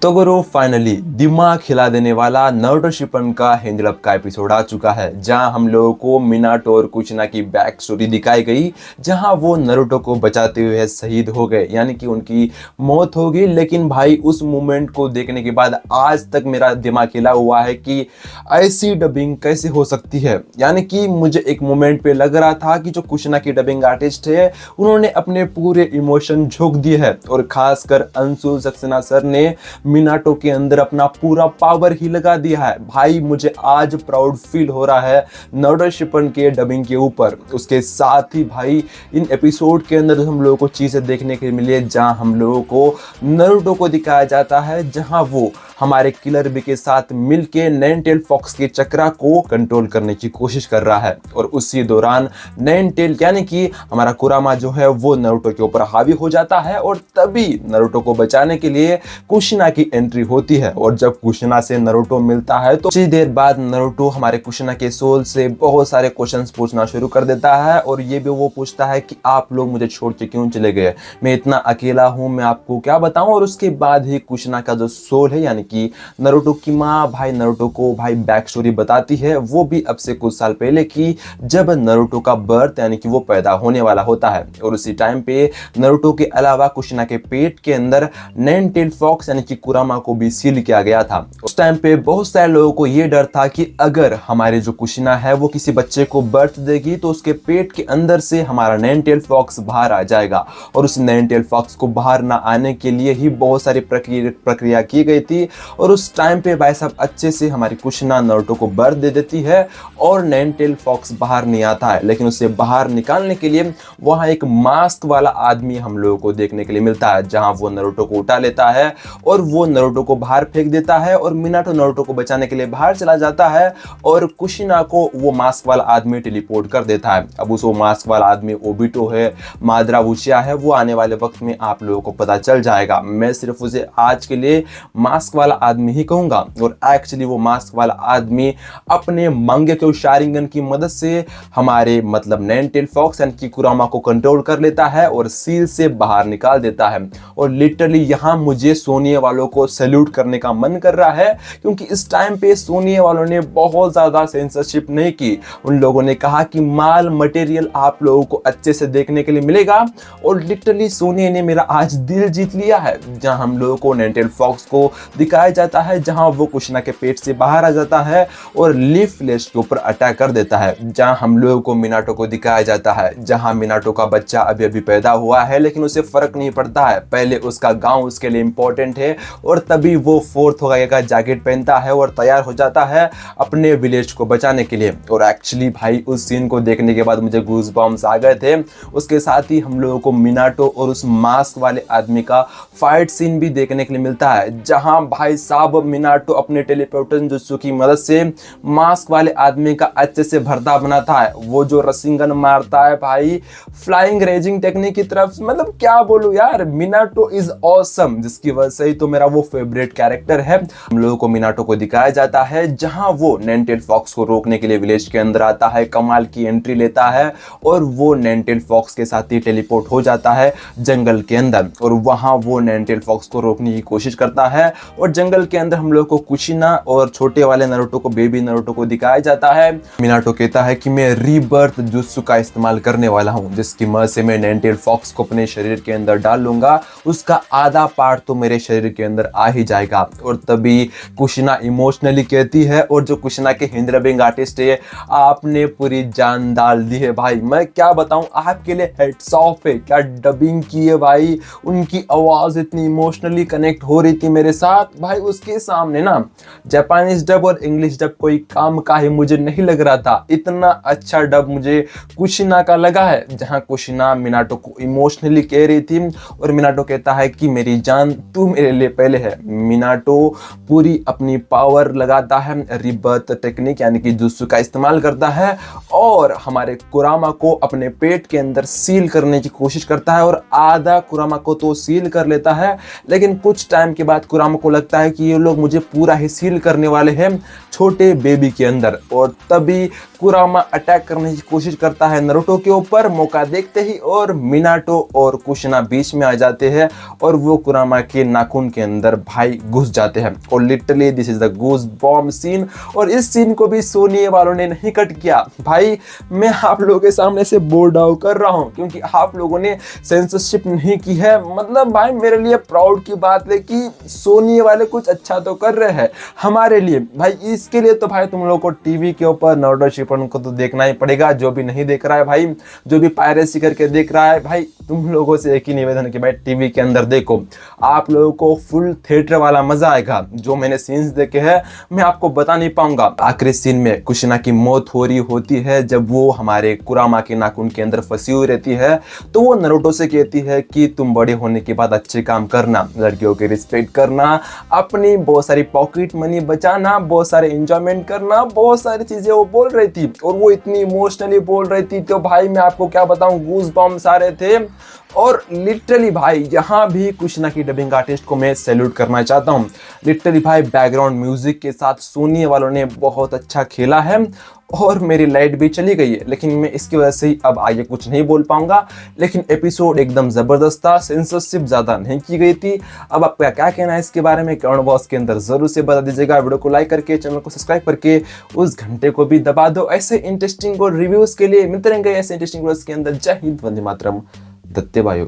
तो गुरु फाइनली दिमाग हिला देने वाला नारुतो शिपन का हिंदी का एपिसोड आ चुका है, जहां हम लोगों को मिनाटो और कुचिना की बैक स्टोरी दिखाई गई, जहां वो नारुतो को बचाते हुए शहीद हो गए, यानी कि उनकी मौत हो गई। लेकिन भाई उस मोमेंट को देखने के बाद आज तक मेरा दिमाग हिला हुआ है कि ऐसी डबिंग कैसे हो सकती है। यानी कि मुझे एक मोमेंट पे लग रहा था कि जो कुचिना की डबिंग आर्टिस्ट है उन्होंने अपने पूरे इमोशन झोंक दिए है, और खासकर अंशु सक्सेना सर ने मिनाटो के अंदर अपना पूरा पावर ही लगा दिया है। भाई मुझे आज प्राउड फील हो रहा है नारुतो शिपन के डबिंग के ऊपर। उसके साथ ही भाई इन एपिसोड के अंदर हम लोगों को चीजें देखने के लिए मिली है, जहां हम लोगों को नारुतो को दिखाया जाता है, जहां वो हमारे किलर बी के साथ मिलके नाइनटेल फॉक्स के चक्रा को कंट्रोल करने की कोशिश कर रहा है। और उसी दौरान नाइनटेल यानी कि हमारा कुरामा जो है वो नारुतो के ऊपर हावी हो जाता है, और तभी नारुतो को बचाने के लिए कुशिना की एंट्री होती है। और जब कुशिना से नारुतो मिलता है तो कुछ देर बाद नारुतो हमारे कुशिना के सोल से बहुत सारे क्वेश्चंस पूछना शुरू कर देता है, और ये भी वो पूछता है कि आप लोग मुझे छोड़ के क्यों चले गए, मैं इतना अकेला हूं, मैं आपको क्या बताऊं। और उसके बाद ही कुशिना का जो सोल है यानी कि नारुतो की माँ भाई नारुतो को भाई बैक स्टोरी बताती है, वो भी अब से कुछ साल पहले की, जब नारुतो का बर्थ यानी कि वो पैदा होने वाला होता है। और उसी टाइम पे नारुतो के अलावा कुशिना के पेट के अंदर नाइनटेल फॉक्स यानी कि कुरामा को भी सील किया गया था। उस टाइम पे बहुत सारे लोगों को ये डर था कि अगर हमारे जो कुशिना है वो किसी बच्चे को बर्थ देगी तो उसके पेट के अंदर से हमारा नाइनटेल फॉक्स बाहर आ जाएगा। और उस नाइनटेल फॉक्स को बाहर ना आने के लिए ही बहुत सारी प्रक्रिया की गई थी। और उस टाइम पे भाई साहब अच्छे से हमारी कुशिना नारुतो को बर्थ दे देती है, और नाइनटेल फॉक्स बाहर नहीं आता है। लेकिन उसे बाहर निकालने के लिए वहां एक मास्क वाला आदमी हम लोगों को देखने के लिए मिलता है, जहां वो नारुतो को उठा लेता है और वो नारुतो को बाहर फेंक देता है, और मिनाटो नारुतो को बचाने के लिए बाहर चला जाता है, और कुशिना को वो मास्क वाला आदमी टेलीपोर्ट कर देता है। अब उस वो मास्क वाला आदमी ओबिटो है, माद्रा उचिया है, वो आने वाले वक्त में आप लोगों को पता चल जाएगा। मैं सिर्फ उसे आज के लिए मास्क वाला आदमी ही कहूंगा। और एक्चुअली वो मास्क वाला आदमी अपने मांगेक्यो शारिंगन की मदद से हमारे मतलब नाइनटेल फॉक्स यानी कि कुरामा को कंट्रोल कर लेता है और सील से बाहर निकाल देता है। और लिटरली यहाँ मुझे सोनिए वालों को सैल्यूट करने का मन कर रहा है, क्योंकि इस टाइम पे सोनिए वालों ने बहुत ज्यादा सेंसरशिप नहीं की। उन लोगों ने कहा कि माल मटेरियल आप लोगों को अच्छे से देखने के लिए मिलेगा, और लिटरली सोनिए ने मेरा आज दिल जीत लिया है। जहां हम लोगों को नाइनटेल फॉक्स को दिखाया जाता है, जहां वो कुशिना के पेट से बाहर आ जाता है और लीफ फ्लैश के ऊपर अटैक कर देता है। जहां हम लोगों को मिनाटो को दिखाया जाता है, जहां मिनाटो का बच्चा अभी अभी पैदा हुआ है, लेकिन उसे फर्क नहीं पड़ता है। पहले उसका गांव उसके लिए इंपॉर्टेंट है, और तभी वो फोर्थ होगागे का जैकेट पहनता है और तैयार हो जाता है अपने विलेज को बचाने के लिए। और एक्चुअली भाई उस सीन को देखने के बाद मुझे गूज बम्स आ गए थे। उसके साथ ही हम लोगों को मिनाटो और उस मास्क वाले आदमी का फाइट सीन भी देखने के लिए मिलता है, जहां भाई साहब मिनाटो अपने टेलीपोर्टेशन जुत्सु की मदद से मास्क वाले आदमी का अच्छे से भरता बनाता है। वो जो रसिंगन मारता है भाई फ्लाइंग रेजिंग टेक्निक की तरफ, मतलब क्या बोलूं यार, मिनाटो इज ऑसम, जिसकी वजह से ही तो मेरा वो फेवरेट कैरेक्टर है। हम लोगों को मिनाटो को दिखाया जाता है, जहां वो नाइनटेल फॉक्स को रोकने के लिए विलेज के अंदर आता है, कमाल की एंट्री लेता है, और वो नाइनटेल फॉक्स के साथ ही टेलीपोर्ट हो जाता है जंगल के अंदर। और वहां वो नाइनटेल फॉक्स को रोकने की कोशिश करता है, और जंगल के अंदर हम लोग को कुशिना और छोटे वाले नारुतो को, बेबी नारुतो को दिखाया जाता है। मिनाटो कहता है कि मैं रीबर्थ जुत्सु का इस्तेमाल करने वाला हूं, जिसकी मदद से मैं नाइनटेल फॉक्स को अपने शरीर के अंदर डाल लूंगा, उसका आधा पार्ट तो मेरे शरीर के अंदर आ ही जाएगा। और तभी कुशिना इमोशनली कहती है, और जो कुशिना के हिंदी डबिंग आर्टिस्ट है, आपने पूरी जान डाल दी है भाई, मैं क्या बताऊं, आपके लिए हेड्स ऑफ है, क्या डबिंग की है भाई। उनकी आवाज इतनी इमोशनली कनेक्ट हो रही थी मेरे साथ भाई, उसके सामने ना जापानीज डब और इंग्लिश डब कोई काम का ही मुझे नहीं लग रहा था। इतना अच्छा डब मुझे कुशिना का लगा है, जहां कुशिना मिनाटो को इमोशनली कह रही थी, और मिनाटो कहता है कि मेरी जान तू मेरे लिए पहले है। मिनाटो पूरी अपनी पावर लगाता है, रिबर्थ टेक्निक यानी कि जुत्सु का इस्तेमाल करता है, और हमारे कुरामा को अपने पेट के अंदर सील करने की कोशिश करता है, और आधा कुरामा को तो सील कर लेता है। लेकिन कुछ टाइम के बाद कुरामा को लगता लगता है कि ये लोग मुझे पूरा ही सील करने वाले हैं छोटे बेबी के अंदर। और तभी कुरामा अटैक करने की कोशिश करता है नारुतो के ऊपर मौका देखते ही, और मिनाटो और कुशिना बीच में आ जाते हैं और वो कुरामा के नाखून के अंदर भाई घुस जाते हैं। और literally this is the goosebump scene. और इस सीन को भी सोनी वालों ने नहीं कट किया। भाई मैं आप लोगों के सामने से बोर्ड आउट कर रहा हूं क्योंकि आप लोगों ने सेंसरशिप नहीं की है। मतलब भाई मेरे लिए प्राउड की बात है कि सोनी वाले कुछ अच्छा तो कर रहे हैं हमारे लिए। भाई इसके लिए तो भाई तुम लोगों को टीवी के ऊपर नारुतो शिपन को तो देखना ही पड़ेगा। जो भी नहीं देख रहा है भाई, जो भी पायरेसी करके देख रहा है भाई, तुम लोगों से एक ही निवेदन कि भाई टीवी के अंदर देखो, आप लोगों को फुल थिएटर वाला मजा आएगा। जो मैंने सीन्स देखे हैं मैं आपको बता नहीं पाऊंगा। आखिरी सीन में कुशिना की मौत हो रही होती है जब वो हमारे कुरामा के नाखून के अंदर फंसी हुई रहती है, तो वो नारुतो से कहती है कि तुम बड़े होने के बाद अच्छे काम करना, लड़कियों की रिस्पेक्ट करना, अपनी बहुत सारी पॉकेट मनी बचाना, बहुत सारे एंजॉयमेंट करना, बहुत सारी चीजें वो बोल रही थी। और वो इतनी इमोशनली बोल रही थी तो भाई मैं आपको क्या बताऊं, गूज बम्स आ रहे थे। और लिटरली भाई यहाँ भी कुशिना की डबिंग आर्टिस्ट को मैं सैल्यूट करना चाहता हूँ। लिटरली भाई बैकग्राउंड म्यूजिक के साथ सोनी वालों ने बहुत अच्छा खेला है। और मेरी लाइट भी चली गई है, लेकिन मैं इसकी वजह से ही अब आगे कुछ नहीं बोल पाऊंगा। लेकिन एपिसोड एकदम जबरदस्त था, सेंसरशिप ज्यादा नहीं की गई थी। अब आपका क्या कहना है इसके बारे में कमेंट बॉक्स के अंदर जरूर से बता दीजिएगा। वीडियो को लाइक करके चैनल को सब्सक्राइब करके उस घंटे को भी दबा दो। ऐसे इंटरेस्टिंग और रिव्यूज के लिए मिलते रहेंगे ऐसे इंटरेस्टिंग वीडियोस के अंदर। जय हिंद, वंदे मातरम, दत्ते बायो।